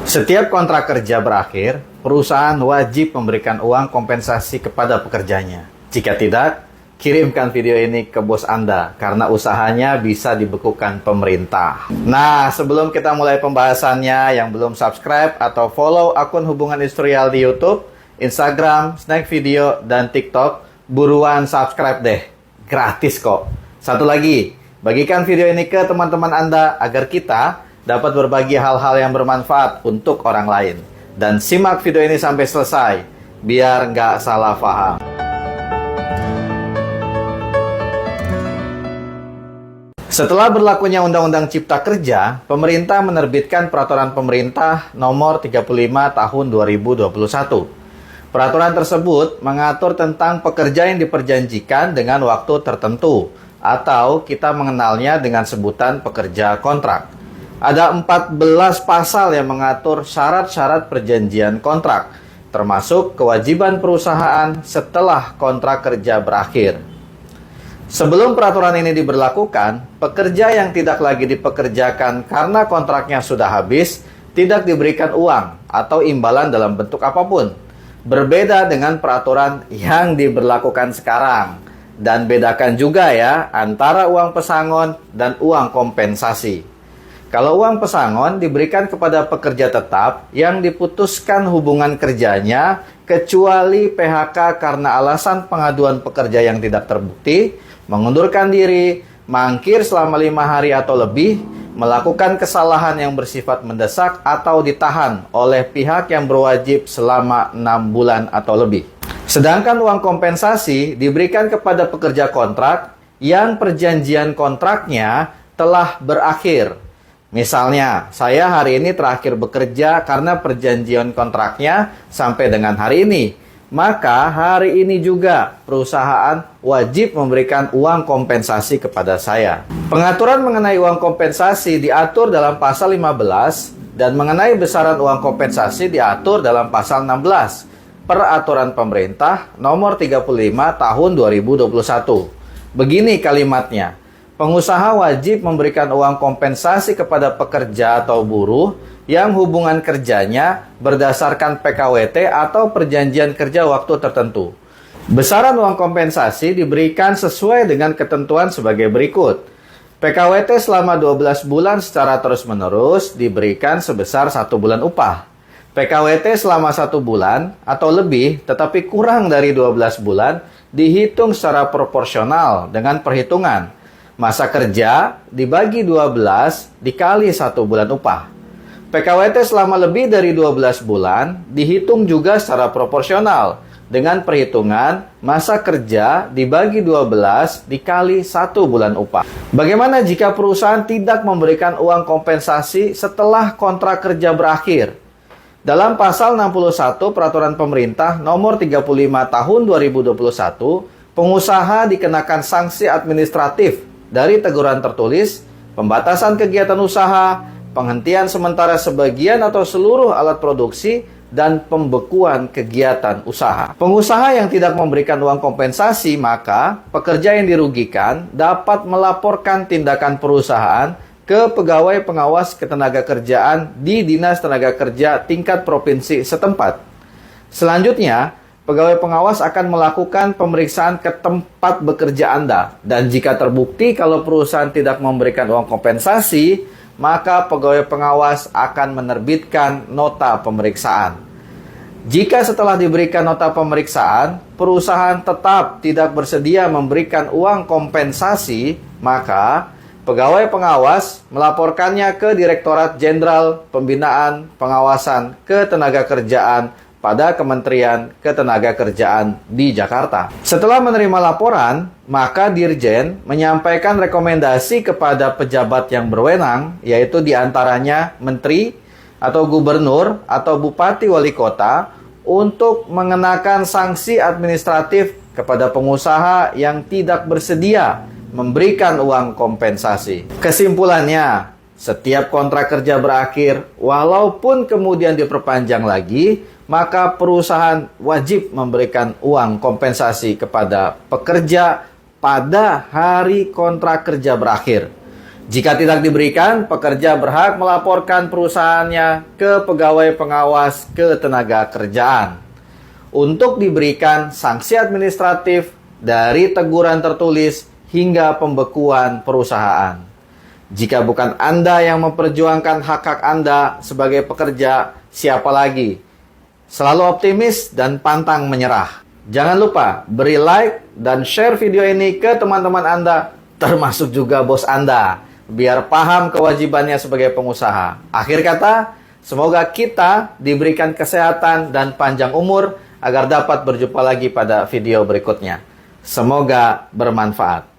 Setiap kontrak kerja berakhir, perusahaan wajib memberikan uang kompensasi kepada pekerjanya. Jika tidak, kirimkan video ini ke bos Anda karena usahanya bisa dibekukan pemerintah. Nah, sebelum kita mulai pembahasannya, yang belum subscribe atau follow akun Hubungan Industrial di YouTube, Instagram, Snack Video, dan TikTok, buruan subscribe deh. Gratis kok. Satu lagi, bagikan video ini ke teman-teman Anda agar kita dapat berbagi hal-hal yang bermanfaat untuk orang lain. Dan simak video ini sampai selesai, biar nggak salah paham. Setelah berlakunya Undang-Undang Cipta Kerja, pemerintah menerbitkan Peraturan Pemerintah Nomor 35 Tahun 2021. Peraturan tersebut mengatur tentang pekerja yang diperjanjikan dengan waktu tertentu, atau kita mengenalnya dengan sebutan pekerja kontrak. Ada 14 pasal yang mengatur syarat-syarat perjanjian kontrak, termasuk kewajiban perusahaan setelah kontrak kerja berakhir. Sebelum peraturan ini diberlakukan, pekerja yang tidak lagi dipekerjakan karena kontraknya sudah habis, tidak diberikan uang atau imbalan dalam bentuk apapun. Berbeda dengan peraturan yang diberlakukan sekarang. Dan bedakan juga ya antara uang pesangon dan uang kompensasi. Kalau uang pesangon diberikan kepada pekerja tetap yang diputuskan hubungan kerjanya kecuali PHK karena alasan pengaduan pekerja yang tidak terbukti, mengundurkan diri, mangkir selama 5 hari atau lebih, melakukan kesalahan yang bersifat mendesak atau ditahan oleh pihak yang berwajib selama 6 bulan atau lebih. Sedangkan uang kompensasi diberikan kepada pekerja kontrak yang perjanjian kontraknya telah berakhir. Misalnya, saya hari ini terakhir bekerja karena perjanjian kontraknya sampai dengan hari ini. Maka hari ini juga perusahaan wajib memberikan uang kompensasi kepada saya. Pengaturan mengenai uang kompensasi diatur dalam pasal 15 dan mengenai besaran uang kompensasi diatur dalam pasal 16 Peraturan Pemerintah Nomor 35 Tahun 2021. Begini kalimatnya. Pengusaha wajib memberikan uang kompensasi kepada pekerja atau buruh yang hubungan kerjanya berdasarkan PKWT atau perjanjian kerja waktu tertentu. Besaran uang kompensasi diberikan sesuai dengan ketentuan sebagai berikut. PKWT selama 12 bulan secara terus-menerus diberikan sebesar 1 bulan upah. PKWT selama 1 bulan atau lebih tetapi kurang dari 12 bulan dihitung secara proporsional dengan perhitungan masa kerja dibagi 12 dikali 1 bulan upah. PKWT selama lebih dari 12 bulan dihitung juga secara proporsional dengan perhitungan masa kerja dibagi 12 dikali 1 bulan upah. Bagaimana jika perusahaan tidak memberikan uang kompensasi setelah kontrak kerja berakhir? Dalam pasal 61 Peraturan Pemerintah Nomor 35 Tahun 2021, pengusaha dikenakan sanksi administratif dari teguran tertulis, pembatasan kegiatan usaha, penghentian sementara sebagian atau seluruh alat produksi, dan pembekuan kegiatan usaha. Pengusaha yang tidak memberikan uang kompensasi, maka pekerja yang dirugikan dapat melaporkan tindakan perusahaan ke pegawai pengawas ketenagakerjaan di Dinas Tenaga Kerja tingkat provinsi setempat. Selanjutnya, pegawai pengawas akan melakukan pemeriksaan ke tempat bekerja Anda. Dan jika terbukti kalau perusahaan tidak memberikan uang kompensasi, maka pegawai pengawas akan menerbitkan nota pemeriksaan. Jika setelah diberikan nota pemeriksaan, perusahaan tetap tidak bersedia memberikan uang kompensasi, maka pegawai pengawas melaporkannya ke Direktorat Jenderal Pembinaan Pengawasan Ketenagakerjaan pada Kementerian Ketenagakerjaan di Jakarta. Setelah menerima laporan, maka Dirjen menyampaikan rekomendasi kepada pejabat yang berwenang, yaitu diantaranya Menteri atau Gubernur atau Bupati Wali Kota, untuk mengenakan sanksi administratif kepada pengusaha yang tidak bersedia memberikan uang kompensasi. Kesimpulannya, setiap kontrak kerja berakhir, walaupun kemudian diperpanjang lagi, maka perusahaan wajib memberikan uang kompensasi kepada pekerja pada hari kontrak kerja berakhir. Jika tidak diberikan, pekerja berhak melaporkan perusahaannya ke pegawai pengawas ketenagakerjaan untuk diberikan sanksi administratif dari teguran tertulis hingga pembekuan perusahaan. Jika bukan Anda yang memperjuangkan hak-hak Anda sebagai pekerja, siapa lagi? Selalu optimis dan pantang menyerah. Jangan lupa beri like dan share video ini ke teman-teman Anda, termasuk juga bos Anda, biar paham kewajibannya sebagai pengusaha. Akhir kata, semoga kita diberikan kesehatan dan panjang umur agar dapat berjumpa lagi pada video berikutnya. Semoga bermanfaat.